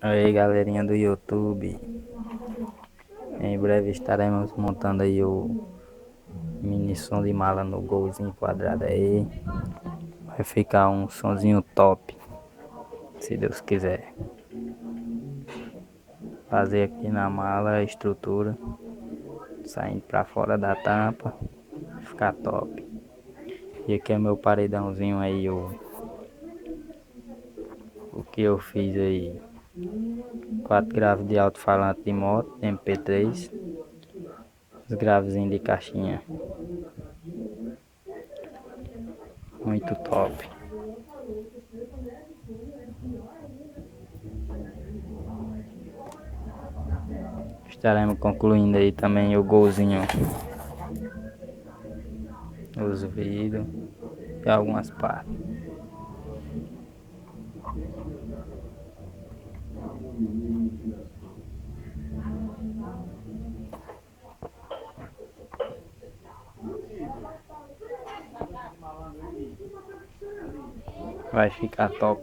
Aí galerinha do YouTube, em breve estaremos montando aí o mini som de mala no golzinho quadrado aí. Vai ficar um sonzinho top, se Deus quiser. Fazer aqui na mala a estrutura, saindo pra fora da tampa, ficar top. E aqui é meu paredãozinho aí, o que eu fiz aí. 4 graves de alto-falante de moto, MP3. Os gravezinhos de caixinha. Muito top. Estaremos concluindo aí também o golzinho, os vidros e algumas partes. Vai ficar top.